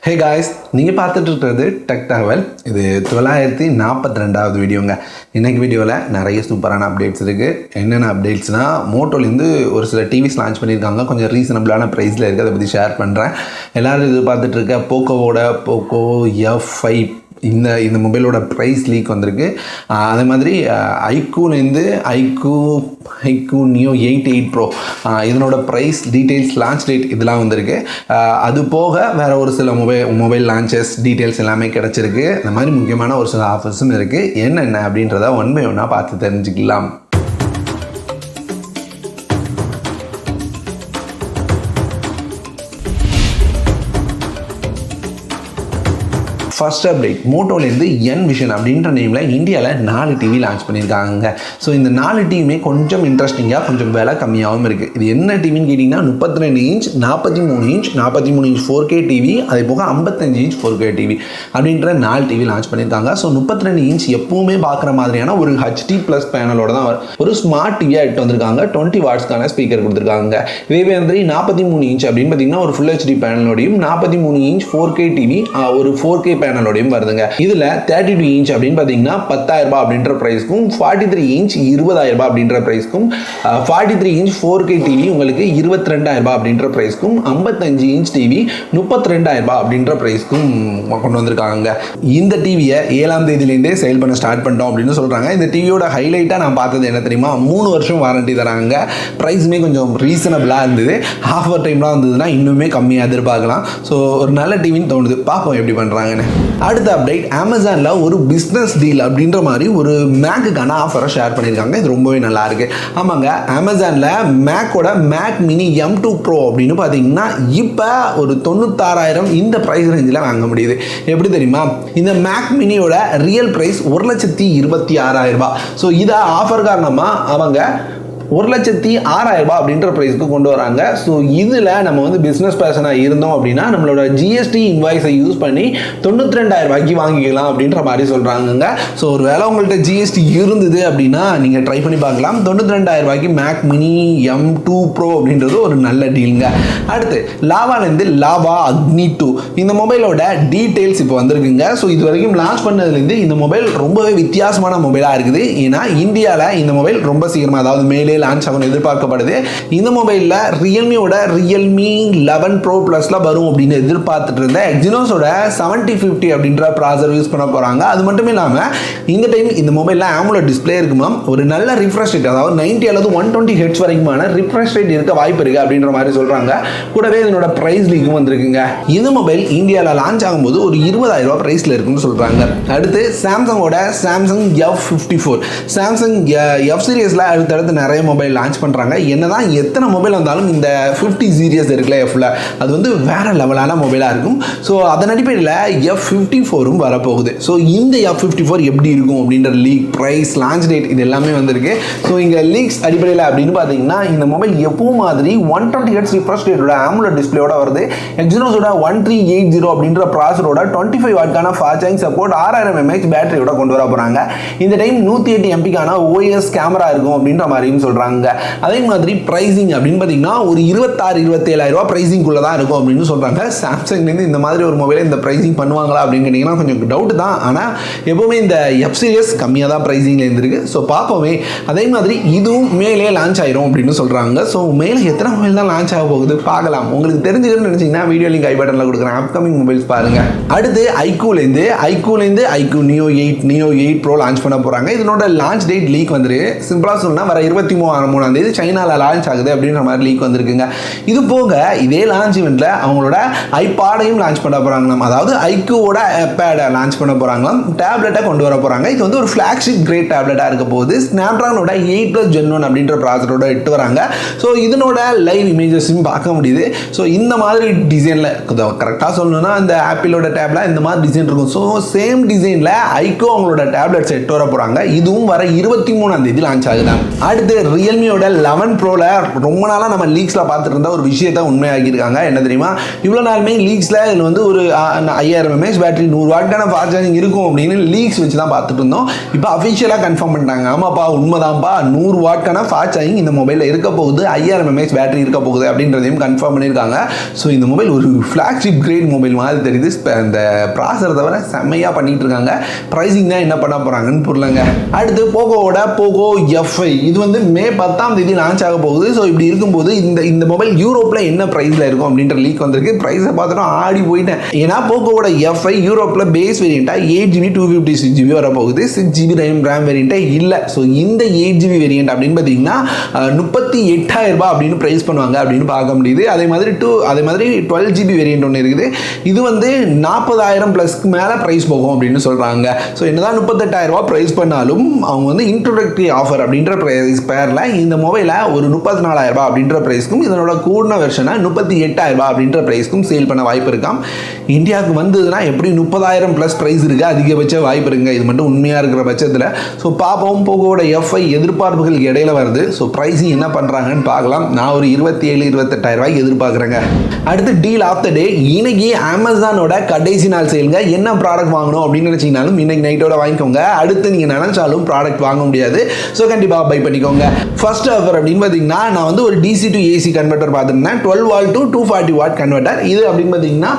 Hey guys, நீங்கள் பார்த்துட்டு இருக்கிறது Thagaval. இது 942வது வீடியோங்க. இன்றைக்கி வீடியோவில் நிறைய சூப்பரான அப்டேட்ஸ் இருக்குது. என்னென்ன அப்டேட்ஸ்னால், மோட்டோலேருந்து ஒரு சில டிவிஸ் லான்ச் பண்ணியிருக்காங்க. கொஞ்சம் ரீசனபிளான ப்ரைஸில் இருக்குது. அதை பற்றி ஷேர் பண்ணுறேன். எல்லோரும் இது பார்த்துட்டு இருக்க Poco F5 இந்த மொபைலோட ப்ரைஸ் லீக் வந்திருக்கு. அதே மாதிரி iQooலேருந்து iQoo Neo 8 Pro இதனோட ப்ரைஸ் டீட்டெயில்ஸ், லான்ச் டேட் இதெல்லாம் வந்திருக்கு. அது போக வேறு ஒரு சில மொபைல் லான்ச்சஸ் டீட்டெயில்ஸ் எல்லாமே கிடச்சிருக்கு. இந்த மாதிரி முக்கியமான ஒரு சில ஆஃபர்ஸும் இருக்குது. என்னென்ன அப்படின்றத ஒன் பை ஒன்னாக பார்த்து தெரிஞ்சுக்கலாம். ஃபர்ஸ்ட் அப்டேட், மோட்டோலேருந்து Envision அப்படின்ற நேமில் இந்தியாவில் 4 டிவி லான்ச் பண்ணியிருக்காங்க. ஸோ இந்த 4 டிவியுமே கொஞ்சம் இன்ட்ரெஸ்டிங்காக, கொஞ்சம் விலை கம்மியாகவும் இருக்குது. இது என்ன டிவின்னு கேட்டிங்கன்னா 32 inch, 43 inch, 43 inch 4K TV, அதே போக 55 இன்ச் 4K டிவி அப்படின்ற 4 டிவி லான்ச் பண்ணியிருக்காங்க. ஸோ 32 இன்ச் எப்பவுமே பார்க்குற மாதிரியான ஒரு HD+ பேனலோட தான் ஒரு ஸ்மார்ட் டிவியாக எடுத்து வந்திருக்காங்க. 20 வாட்ஸ்க்கான ஸ்பீக்கர் கொடுத்துருக்காங்க. இதே மாதிரி 43 இன்ச் அப்படின்னு பார்த்தீங்கன்னா ஒரு full HD பேனலோடையும், 43 inch 4K TV ஒரு 4K பேனலோடையும் வருதுங்க. இதுல 32 இன்ச் அப்படின்னு பாத்தீங்கன்னா 10,000 அப்படின்ற பிரைஸ்க்கும், 43 இன்ச் 20,000 அப்படின்ற பிரைஸ்க்கும், 43 இன்ச் 4K டிவி உங்களுக்கு 22,000 அப்படின்ற பிரைஸ்க்கும், 55 இன்ச் டிவி 32,000 அப்படின்ற பிரைஸ்க்கும் கொண்டு வந்திருக்காங்க. இந்த டிவியை 7ஆம் தேதியிலேருந்தே சேல் பண்ண ஸ்டார்ட் பண்ணிட்டோம் அப்படின்னு சொல்றாங்க. இந்த டிவியோட ஹைலைட்டா நான் பார்த்தது என்ன தெரியுமா, 3 வருஷம் வாரண்டி தராங்க. பிரைஸுமே கொஞ்சம் ரீசனபிளா இருந்தது. ஆஃபர் டைம்லாம் வந்ததுன்னா இன்னுமே கம்மியாக எதிர்பார்க்கலாம். ஸோ ஒரு நல்ல டிவின்னு தோணுது. பார்ப்போம் எப்படி பண்ணுறாங்கன்னு. அடுத்த அப்டேட், அமேசானில் ஒரு பிஸ்னஸ் டீல் அப்படின்ற மாதிரி ஒரு மேக்குக்கான ஆஃபரை ஷேர் பண்ணியிருக்காங்க. இது ரொம்பவே நல்லா இருக்கு. ஆமாங்க, அமேசானில் மேக்கோட மேக் மினி M2 Pro அப்படின்னு பார்த்தீங்கன்னா இப்போ ஒரு 96,000 இந்த ப்ரைஸ் ரேஞ்சில் வாங்க முடியுது. எப்படி தெரியுமா, இந்த மேக் மினியோட ரியல் ப்ரைஸ் 1,26,000. ஸோ இதை ஆஃபர் காரணமாக அவங்க 1,06,000 அப்படின்ற ப்ரைஸ்க்கு கொண்டு வராங்க. ஸோ இதில் நம்ம வந்து பிஸ்னஸ் பர்சனாக இருந்தோம் அப்படின்னா நம்மளோட GST இன்வாய்ஸை யூஸ் பண்ணி 92,000 வாங்கிக்கலாம் அப்படின்ற மாதிரி சொல்கிறாங்க. ஸோ ஒரு வேளை உங்கள்கிட்ட GST இருந்தது அப்படின்னா நீங்கள் ட்ரை பண்ணி பார்க்கலாம். 92,000 மேக் மினி M2 Pro அப்படின்றது ஒரு நல்ல டீலுங்க. அடுத்து லாவாலேருந்து லாவா Agni 2 இந்த மொபைலோட டீட்டெயில்ஸ் இப்போ வந்திருக்குங்க. ஸோ இது வரைக்கும் லான்ச் பண்ணதுலேருந்து இந்த மொபைல் ரொம்பவே வித்தியாசமான மொபைலாக இருக்குது. ஏன்னா இந்தியாவில் இந்த மொபைல் ரொம்ப சீக்கிரமாக, அதாவது மேலே லான்ச் ஆகும் எதிர்பார்க்கப்படுது. இந்த மொபைலில் ரியல்மியோட Realme 11 Pro Plusல வரும் அப்படின்னு எதிர்பார்த்துட்டு இருந்த எக்ஸினோஸோட 7050 அப்படின்ற ப்ராசர் யூஸ் பண்ண போறாங்க. அது மட்டும் இல்லாமல் இந்த டைம் இந்த மொபைலில் AMOLED டிஸ்பிளே இருக்குமா, ஒரு நல்ல ரிஃப்ரெஷ் ரேட், அதாவது 90 அல்லது 120 ஹெர்ட்ஸ் வரைக்குமான ரிஃப்ரெஷ் ரேட் இருக்க வாய்ப்பு இருக்கு அப்படின்ற மாதிரி சொல்றாங்க. கூடவே இதனோட பிரைஸ் லீக்கும் வந்திருக்குங்க. இந்த மொபைல் இந்தியாவில் லான்ச் ஆகும்போது ஒரு 20,000 பிரைஸ்ல இருக்குன்னு சொல்றாங்க. அடுத்து சாம்சங்கோட சாம்சங் F54, சாம்சங் F சீரிஸ்ல அடுத்தடுத்து நிறைய மொபைல் லான்ச் பண்ணுறாங்க. என்னதான் எத்தனை மொபைல் வந்தாலும் இந்த 50 சீரியஸ் இருக்குல்ல Fல, அது வந்து வேற லெவலான மொபைலாக இருக்கும். ஸோ அதன் அடிப்படையில் F54ம் வரப்போகுது. ஸோ இந்த F54 எப்படி இருக்கும் அப்படின்ற லீக், ப்ரைஸ், லான்ச் டேட் இது எல்லாமே வந்திருக்கு. ஸோ இங்கே லீக்ஸ் அடிப்படையில் அப்படின்னு பார்த்தீங்கன்னா இந்த மொபைல் எப்பவும் மாதிரி 120 ஹெர்ட்ஸ் ரிஃப்ரெஷ் ரேட்டோட AMOLED டிஸ்பிளேயோட வருது. எக்ஸினோஸோட 1380 அப்படின்ற ப்ராசரோட 25 வாட்கான ஃபாஸ்ட் சார்ஜிங் சப்போர்ட், 6000 mAh பேட்டரியோட கொண்டு வர போகிறாங்க. இந்த டைம் 108 MPக்கான OIS கேமரா இருக்கும் அப்படின்ற மாதிரியும் சொல்றாங்க. அதே மாதிரி பிரைசிங் அப்படின்னு பார்த்தீங்கன்னா ஒரு 26,000-27,000 பிரைசிங்குள்ள தான் இருக்கும் அப்படின்னு சொல்றாங்க. சாம்சங்லேருந்து இந்த மாதிரி ஒரு மொபைலை இந்த பிரைசிங் பண்ணுவாங்களா அப்படின்னு கேட்டிங்கன்னா கொஞ்சம் டவுட் தான். ஆனால் எப்பவுமே இந்த F சீரிஸ் கம்மியாக தான் பிரைசிங்ல இருந்திருக்கு. ஸோ பார்ப்போமே. அதே மாதிரி இதுவும் மேலே லான்ச் ஆயிரும் அப்படின்னு சொல்றாங்க. ஸோ மேலே எத்தனை மொபைல் தான் லான்ச் ஆக போகுது பார்க்கலாம். உங்களுக்கு தெரிஞ்சுக்கணும்னு நினைச்சீங்கன்னா வீடியோ லிங்க் ஐ பட்டன்ல கொடுக்குறேன். அப்கமிங் மொபைல்ஸ் பாருங்க. அடுத்து iQooலேருந்து iQoo Neo 8 Pro லான்ச் பண்ண போறாங்க. இதனோட லான்ச் டேட் லீக் வந்துருக்கு. சிம்பிளா சொன்னா வர 23ஆம் தேதி சைனாவில் லான்ச் ஆகுது அப்படின்ற மாதிரி லீக் வந்திருக்குங்க. இது போக இதே லான்ச் இவெண்ட்ல அவங்களோட ஐபாடையும் லான்ச் பண்ண போறாங்களாம். அதாவது iQooவோட பேடை லான்ச் பண்ண போறாங்களாம். டேப்லெட்டை கொண்டு வர போறாங்க. இது வந்து ஒரு ஃபிளாக்ஷிப் கிரேட் டேப்லெட்டா இருக்க போகுது. ஸ்னாப்டிராகனோட 8+ Gen 1 அப்படின்ற ப்ராசரோட எட்டு வராங்க. ஸோ இதனோட லைவ் இமேஜஸையும் பார்க்க முடியுது. ஸோ இந்த மாதிரி டிசைன்ல கரெக்டாக சொல்லணும்னா இந்த ஆப்பிளோட டேப்ல இந்த மாதிரி டிசைன் இருக்கும். ஸோ சேம் டிசைன்ல iQoo அவங்களோட டேப்லெட்ஸ் எட்டு வர போறாங்க. இதுவும் வர 23ஆம் தேதி லான்ச் ஆகுதான். அடுத்து ரியல்மியோட 11 ப்ரோவில் ரொம்ப நாளாக நம்ம லீக்ஸில் பார்த்துட்டு இருந்த ஒரு விஷயத்தை உண்மையாகியிருக்காங்க. என்ன தெரியுமா, இவ்வளோ நாளுமே லீக்ஸில் இதில் வந்து ஒரு 5000 mAh பேட்டரி 100 வாட்கான ஃபாஸ்ட் சார்ஜிங் இருக்கும் அப்படின்னு லீக்ஸ் வச்சு தான் பார்த்துட்டு இருந்தோம். இப்போ அஃபிஷியலாக கன்ஃபார்ம் பண்ணிட்டாங்க. ஆமாப்பா உண்மைதான்ப்பா, 100 வாட்கான ஃபாஸ்ட் சார்ஜிங் இந்த மொபைலில் இருக்க போகுது, 5000 mAh பேட்டரி இருக்க போகுது அப்படின்றதையும் கன்ஃபார்ம் பண்ணியிருக்காங்க. ஸோ இந்த மொபைல் ஒரு ஃப்ளாக்ஷிப் கிரேட் மொபைல் மாதிரி தெரியுது. இந்த ப்ராசர் தவிர செம்மையாக பண்ணிட்டு இருக்காங்க. ப்ரைஸிங் தான் என்ன பண்ண போகிறாங்கன்னு புரியலங்க. அடுத்து போகோவோட போகோ F5 இது வந்து மே 10ஆம் தேதி லான்ச் ஆக போகுது. ஸோ இப்படி இருக்கும்போது இந்த மொபைல் யூரோப்பில் என்ன ப்ரைஸில் இருக்கும் அப்படின்ற லீக் வந்திருக்கு. ப்ரைஸை பார்த்துட்டு ஆடி போயிட்டேன். ஏன்னா போகோவோட F5 யூரோப்பில் பேஸ் வேரியண்ட்டாக 8GB 256GB வர போகுது. 6GB ரேம் வேரியண்ட்டே இல்லை. ஸோ இந்த 8GB வேரியண்ட் அப்படின்னு பார்த்தீங்கன்னா 38,000 ரூபாய் அப்படின்னு ப்ரைஸ் பண்ணுவாங்க அப்படின்னு பார்க்க முடியுது. அதே மாதிரி 12GB வேரியண்ட் ஒன்று இருக்குது. இது வந்து 40,000 ப்ளஸ்க்கு மேலே ப்ரைஸ் போகும் அப்படின்னு சொல்கிறாங்க. ஸோ என்னதான் 38,000 ரூபாய் ப்ரைஸ் பண்ணாலும் அவங்க வந்து இன்ட்ரோடக்டரி ஆஃபர் அப்படின்ற ப்ரைஸ் பேரில் இந்த மொபைலை ஒரு 34,000 ரூபாய் அப்படின்ற ப்ரைஸ்க்கும் இதனோட கூடின வெர்ஷனை 38,000 ரூபாய் அப்படின்ற ப்ரைஸ்க்கும் சேல் பண்ண வாய்ப்பு இருக்காம். இந்தியாவுக்கு வந்ததுன்னா எப்படி 30,000 ப்ளஸ் ப்ரைஸ் இருக்குது, அதிகபட்ச வாய்ப்பு இருக்குங்க. இது மட்டும் உண்மையாக இருக்கிற பட்சத்தில் ஸோ பார்ப்போம். போகோட F5 எதிர்பார்ப்புகளுக்கு இடையில வருது. ஸோ ப்ரைஸிங் என்ன பண்ணுறாங்கன்னு பார்க்கலாம். நான் ஒரு 27,000-28,000 ரூபாய்க்கு எதிர்பார்க்குறேங்க. அடுத்து டீல் ஆஃப் த டே. இன்னைக்கு அமேசானோட கடைசி நாள் சேலுங்க. என்ன ப்ராடக்ட் வாங்கணும் அப்படின்னு நினச்சிங்கனாலும் இன்னைக்கு நைட்டோட வாங்கிக்கோங்க. அடுத்து நீங்கள் நினச்சாலும் ப்ராடக்ட் வாங்க முடியாது. ஸோ கண்டிப்பாக பை பண்ணிக்கோங்க. ஃபர்ஸ்ட் ஆஃபர் அப்படின்னு பார்த்தீங்கன்னா நான் வந்து ஒரு DC to AC கன்வெர்ட்டர் பார்த்துருந்தேன். 12 வாட் to 240 வாட் கன்வெர்ட்டர். இது அப்படின்னு பார்த்தீங்கன்னா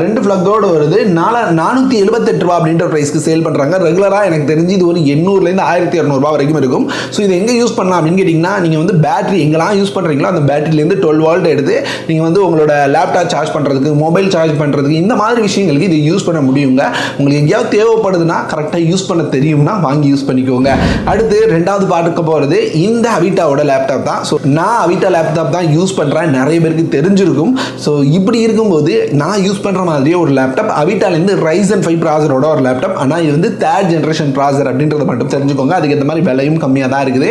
2 ஃப்ளக்கோடு வருது. 478 ரூபா அப்படின்ற ப்ரைஸ்க்கு சேல் பண்ணுறாங்க. ரெகுலராக எனக்கு தெரிஞ்சு இது ஒரு 800லேருந்து 1200 ரூபா வரைக்கும் இருக்கும். ஸோ இது எங்கே யூஸ் பண்ணலாம் அப்படின்னு கேட்டிங்கன்னா நீங்கள் வந்து பேட்டரி எங்கெல்லாம் யூஸ் பண்ணுறீங்களோ அந்த பேட்டரியிலேருந்து 12 வால்ட் எடுத்து நீங்கள் வந்து உங்களோட லேப்டாப் சார்ஜ் பண்ணுறதுக்கு, மொபைல் சார்ஜ் பண்ணுறதுக்கு, இந்த மாதிரி விஷயங்களுக்கு இது யூஸ் பண்ண முடியுங்க. உங்களுக்கு எங்கேயாவது தேவைப்படுதுன்னா கரெக்டாக யூஸ் பண்ண தெரியும்னா வாங்கி யூஸ் பண்ணிக்கோங்க. அடுத்து ரெண்டாவது பார்க்க போகிறது இந்த அவிட்டாவோட லேப்டாப் தான். ஸோ நான் அவிட்டா லேப்டாப் தான் யூஸ் பண்ணுறேன், நிறைய பேருக்கு தெரிஞ்சிருக்கும். ஸோ இப்படி இருக்கும்போது நான் யூஸ் பண்ணுற மாதிரியே ஒரு லேப்டாப் அவிட்டாலேருந்து Ryzen 5 ப்ராசரோட ஒரு லேப்டாப். ஆனால் இது வந்து 3rd ஜென்ரேஷன் ப்ராசர் அப்படின்றத மட்டும் தெரிஞ்சுக்கோங்க. அதுக்கேற்ற மாதிரி விலையும் கம்மியாக தான் இருக்குது.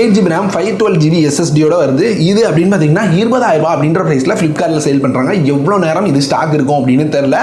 8GB ரேம் 512GB SSDயோட வருது. இது அப்படின்னு பார்த்தீங்கன்னா 20,000 ரூபாய் அப்படின்ற ப்ரைஸில் ஃப்ளிப்கார்ட்டில் சேல் பண்ணுறாங்க. எவ்வளோ நேரம் இது ஸ்டாக் இருக்கும் அப்படின்னு தெரியல.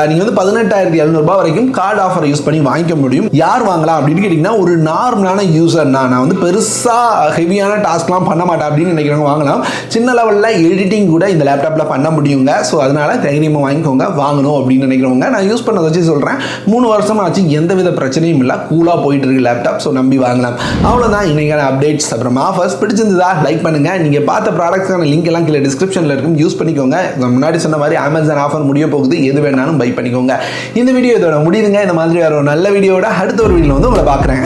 நீங்கள் வந்து 18,700 ரூபாய் வரைக்கும் கார்டு ஆஃபர் யூஸ் பண்ணி வாங்கிக்க முடியும். யார் வாங்கலாம் அப்படின்னு கேட்டிங்கன்னா ஒரு நார்மலான யூசர். நான் வந்து பெருசாக ஹெவியான டாஸ்க்லாம் பண்ண மாட்டேன் அப்படின்னு நினைக்கிறவங்க வாங்கலாம். சின்ன லெவலில் எடிட்டிங் கூட இந்த லேப்டாப்பில் பண்ண முடியுங்க. ஸோ அதனால் தைரியமாக வாங்கிக்கோங்க. வாங்கணும் அப்படின்னு நினைக்கிறவங்க. நான் யூஸ் பண்ணதை வச்சு சொல்கிறேன். 3 வருஷம் ஆச்சு, எந்தவித பிரச்சனையும் இல்லை, கூலாக போயிட்டு இருக்கு லேப்டாப். ஸோ நம்பி வாங்கலாம். அவ்வளோதான் இன்னைக்கான அப்டேட்ஸ். அப்புறம் ஆஃபர்ஸ் பிடிச்சிருந்ததா லைக் பண்ணுங்கள். நீங்கள் பார்த்த ப்ராடக்ட்ஸான லிங்க் எல்லாம் கீழே டிஸ்கிரிப்ஷனில் இருக்கும், யூஸ் பண்ணிக்கோங்க. முன்னாடி சொன்ன மாதிரி அமேசான் ஆஃபர் முடிய போகுது, எது வேணாலும் பை பண்ணிக்கோங்க. இந்த வீடியோ இதோட முடியுதுங்க. இந்த மாதிரி வேற ஒரு நல்ல வீடியோட அடுத்த ஒரு வீடியோவில் வந்து உங்களை பார்க்குறேன்.